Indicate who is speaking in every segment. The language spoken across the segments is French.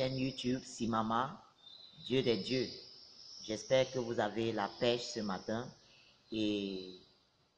Speaker 1: chaîne YouTube Simama, Dieu des dieux. J'espère que vous avez la pêche ce matin et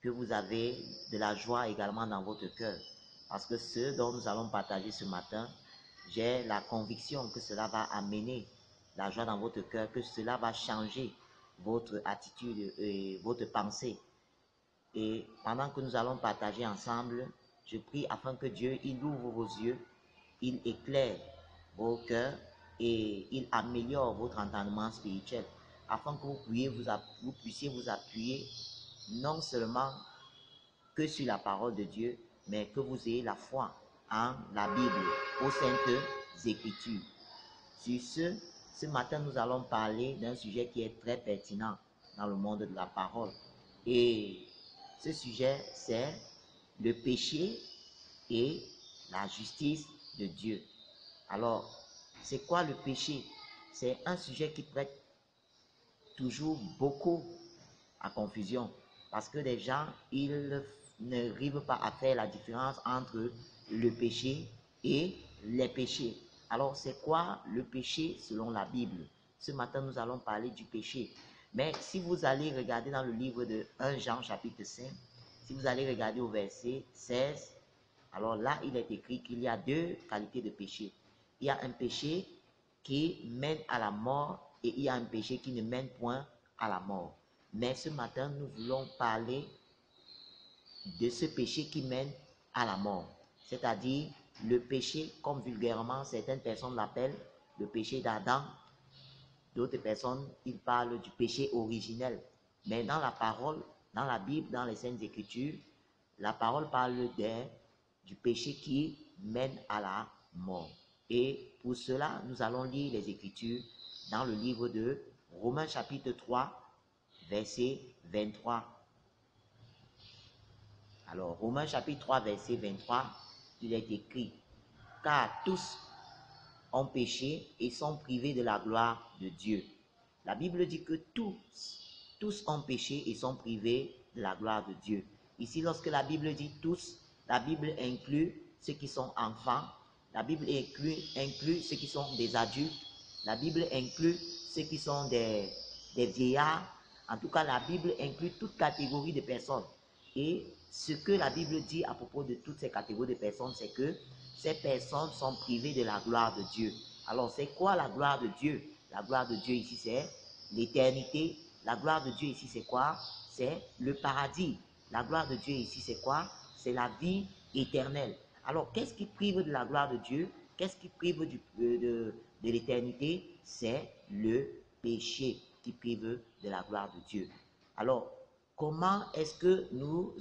Speaker 1: que vous avez de la joie également dans votre cœur. Parce que ce dont nous allons partager ce matin, j'ai la conviction que cela va amener la joie dans votre cœur, que cela va changer votre attitude et votre pensée. Et pendant que nous allons partager ensemble, je prie afin que Dieu, il ouvre vos yeux, il éclaire vos cœurs et il améliore votre entendement spirituel afin que vous puissiez vous appuyer non seulement que sur la parole de Dieu, mais que vous ayez la foi en la Bible, aux saintes Écritures. Sur ce matin, nous allons parler d'un sujet qui est très pertinent dans le monde de la parole. Et ce sujet, c'est le péché et la justice de Dieu. Alors, c'est quoi le péché? C'est un sujet qui prête toujours beaucoup à confusion parce que les gens, ils n'arrivent pas à faire la différence entre le péché et les péchés. Alors, c'est quoi le péché selon la Bible? Ce matin, nous allons parler du péché. Mais si vous allez regarder dans le livre de 1 Jean chapitre 5, si vous allez regarder au verset 16, alors là, il est écrit qu'il y a deux qualités de péché. Il y a un péché qui mène à la mort et il y a un péché qui ne mène point à la mort. Mais ce matin, nous voulons parler de ce péché qui mène à la mort. C'est-à-dire le péché, comme vulgairement certaines personnes l'appellent, le péché d'Adam. D'autres personnes, ils parlent du péché originel. Mais dans la parole, dans la Bible, dans les Saintes Écritures, la parole parle du péché qui mène à la mort. Et pour cela, nous allons lire les Écritures dans le livre de Romains chapitre 3, verset 23. Alors, Romains chapitre 3, verset 23, il est écrit, « Car tous ont péché et sont privés de la gloire de Dieu. » La Bible dit que tous ont péché et sont privés de la gloire de Dieu. Ici, lorsque la Bible dit tous, la Bible inclut ceux qui sont enfants, la Bible inclut ceux qui sont des adultes, la Bible inclut ceux qui sont des vieillards. En tout cas, la Bible inclut toute catégorie de personnes. Et ce que la Bible dit à propos de toutes ces catégories de personnes, c'est que ces personnes sont privées de la gloire de Dieu. Alors, c'est quoi la gloire de Dieu? La gloire de Dieu ici, c'est l'éternité. La gloire de Dieu ici, c'est quoi? C'est le paradis. La gloire de Dieu ici, c'est quoi? C'est la vie éternelle. Alors, qu'est-ce qui prive de la gloire de Dieu? Qu'est-ce qui prive de l'éternité? C'est le péché qui prive de la gloire de Dieu. Alors, comment est-ce que nous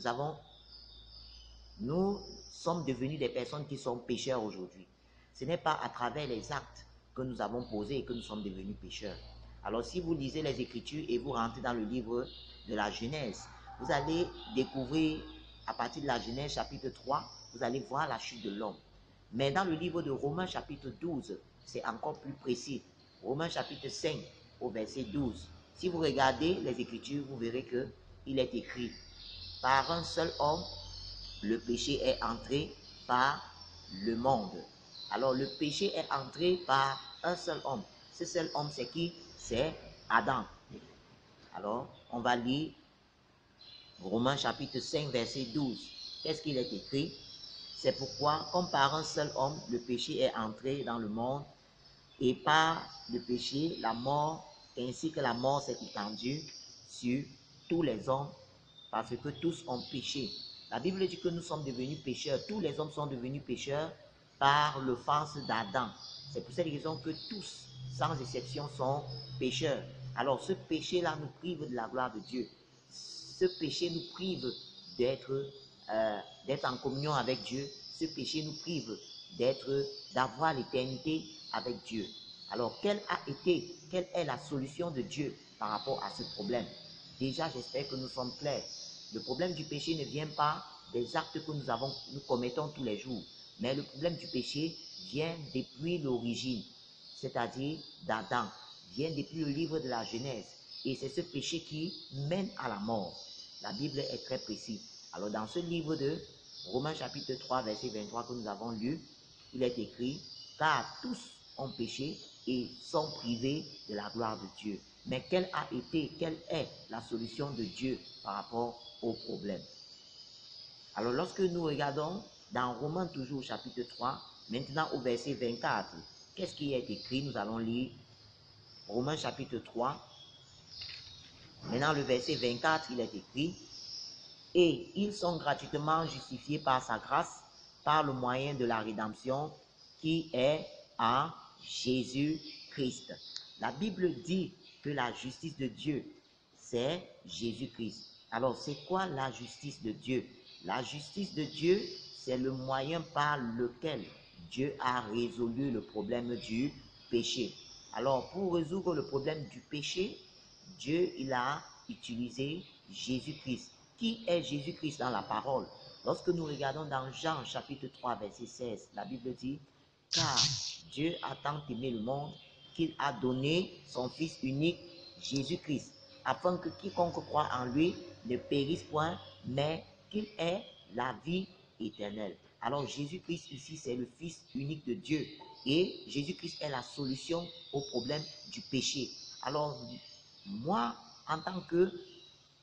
Speaker 1: sommes devenus des personnes qui sont pécheurs aujourd'hui? Ce n'est pas à travers les actes que nous avons posés et que nous sommes devenus pécheurs. Alors, si vous lisez les Écritures et vous rentrez dans le livre de la Genèse, vous allez découvrir, à partir de la Genèse chapitre 3, vous allez voir la chute de l'homme. Mais dans le livre de Romains chapitre 12, c'est encore plus précis. Romains chapitre 5, au verset 12. Si vous regardez les Écritures, vous verrez qu'il est écrit, « Par un seul homme, le péché est entré par le monde. » Alors, le péché est entré par un seul homme. Ce seul homme, c'est qui? C'est Adam. Alors, on va lire Romains chapitre 5, verset 12. Qu'est-ce qu'il est écrit? C'est pourquoi, comme par un seul homme, le péché est entré dans le monde, et par le péché, la mort, ainsi que la mort s'est étendue sur tous les hommes, parce que tous ont péché. La Bible dit que nous sommes devenus pécheurs. Tous les hommes sont devenus pécheurs par l'offense d'Adam. C'est pour cette raison que tous, sans exception, sont pécheurs. Alors ce péché-là nous prive de la gloire de Dieu. Ce péché nous prive d'être en communion avec Dieu. Ce péché nous prive d'avoir l'éternité avec Dieu. Alors, quelle est la solution de Dieu par rapport à ce problème? Déjà, j'espère que nous sommes clairs. Le problème du péché ne vient pas des actes que nous commettons tous les jours, mais le problème du péché vient depuis l'origine, c'est-à-dire d'Adam, vient depuis le livre de la Genèse. Et c'est ce péché qui mène à la mort. La Bible est très précise. Alors, dans ce livre de Romains chapitre 3, verset 23 que nous avons lu, il est écrit, « Car tous ont péché et sont privés de la gloire de Dieu. Mais quelle est la solution de Dieu par rapport au problème? Alors lorsque nous regardons dans Romains toujours chapitre 3, maintenant au verset 24, qu'est-ce qui est écrit? Nous allons lire Romains chapitre 3. Maintenant le verset 24, il est écrit: et ils sont gratuitement justifiés par sa grâce, par le moyen de la rédemption qui est en Jésus-Christ. La Bible dit que la justice de Dieu, c'est Jésus-Christ. Alors, c'est quoi la justice de Dieu? La justice de Dieu, c'est le moyen par lequel Dieu a résolu le problème du péché. Alors, pour résoudre le problème du péché, Dieu, il a utilisé Jésus-Christ. Qui est Jésus-Christ dans la parole? Lorsque nous regardons dans Jean chapitre 3 verset 16, la Bible dit: car Dieu a tant aimé le monde qu'il a donné son Fils unique, Jésus-Christ, afin que quiconque croit en lui ne périsse point, mais qu'il ait la vie éternelle. Alors Jésus-Christ ici, c'est le Fils unique de Dieu. Et Jésus-Christ est la solution au problème du péché. Alors moi, en tant que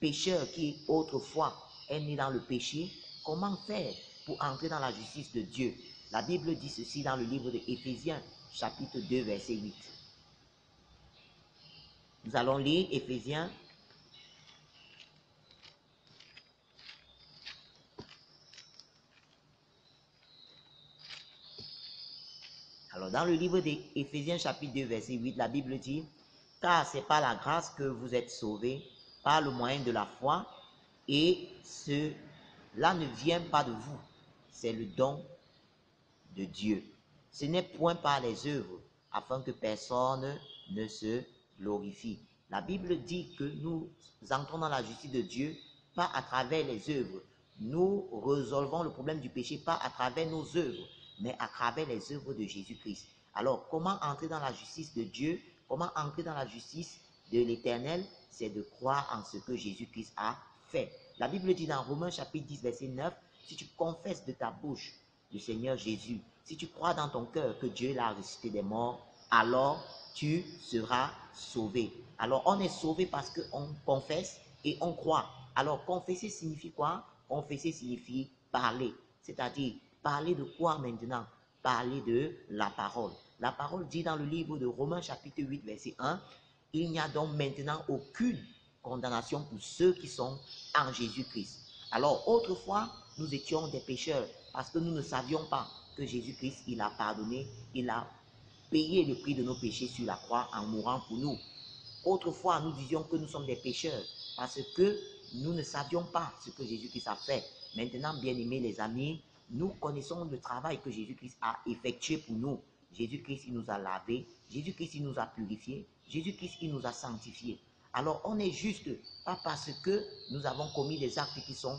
Speaker 1: pécheur qui autrefois est né dans le péché, comment faire pour entrer dans la justice de Dieu? La Bible dit ceci dans le livre de Éphésiens, chapitre 2, verset 8. Nous allons lire Éphésiens. Alors, dans le livre d'Éphésiens, chapitre 2, verset 8, la Bible dit: car c'est par la grâce que vous êtes sauvés, par le moyen de la foi, et cela ne vient pas de vous, c'est le don de Dieu. Ce n'est point par les œuvres, afin que personne ne se glorifie. La Bible dit que nous entrons dans la justice de Dieu pas à travers les œuvres. Nous résolvons le problème du péché pas à travers nos œuvres, mais à travers les œuvres de Jésus-Christ. Alors, comment entrer dans la justice de Dieu? Comment entrer dans la justice de l'Éternel? C'est de croire en ce que Jésus-Christ a fait. La Bible dit dans Romains chapitre 10, verset 9, si tu confesses de ta bouche le Seigneur Jésus, si tu crois dans ton cœur que Dieu l'a ressuscité des morts, alors tu seras sauvé. Alors on est sauvé parce qu'on confesse et on croit. Alors confesser signifie quoi? Confesser signifie parler. C'est-à-dire parler de quoi maintenant? Parler de la parole. La parole dit dans le livre de Romains chapitre 8 verset 1, il n'y a donc maintenant aucune condamnation pour ceux qui sont en Jésus-Christ. Alors autrefois, nous étions des pécheurs parce que nous ne savions pas que Jésus-Christ, il a pardonné, il a payé le prix de nos péchés sur la croix en mourant pour nous. Autrefois, nous disions que nous sommes des pécheurs parce que nous ne savions pas ce que Jésus-Christ a fait. Maintenant, bien-aimés les amis, nous connaissons le travail que Jésus-Christ a effectué pour nous. Jésus-Christ, il nous a lavés, Jésus-Christ, il nous a purifiés, Jésus-Christ, il nous a sanctifiés. Alors, on est juste, pas parce que nous avons commis des actes qui sont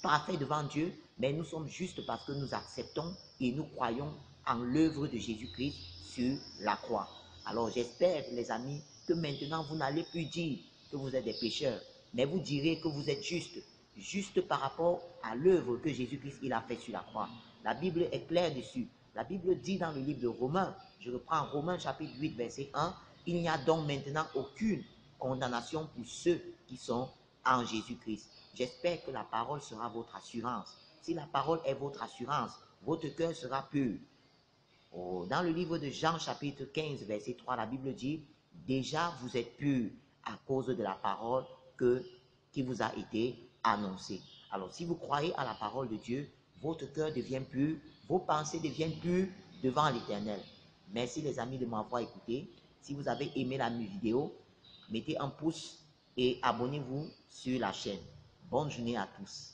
Speaker 1: parfaits devant Dieu, mais nous sommes justes parce que nous acceptons et nous croyons en l'œuvre de Jésus-Christ sur la croix. Alors j'espère, les amis, que maintenant vous n'allez plus dire que vous êtes des pécheurs, mais vous direz que vous êtes justes, juste par rapport à l'œuvre que Jésus-Christ il a fait sur la croix. La Bible est claire dessus. La Bible dit dans le livre de Romains, je reprends Romains chapitre 8 verset 1, il n'y a donc maintenant aucune condamnation pour ceux qui sont en Jésus-Christ. J'espère que la parole sera votre assurance. Si la parole est votre assurance, votre cœur sera pur. Oh, dans le livre de Jean chapitre 15 verset 3, la Bible dit: déjà vous êtes purs à cause de la parole qui vous a été annoncée. Alors si vous croyez à la parole de Dieu, votre cœur devient pur, vos pensées deviennent pures devant l'Éternel. Merci les amis de m'avoir écouté. Si vous avez aimé la vidéo, mettez un pouce et abonnez-vous sur la chaîne. Bonne journée à tous.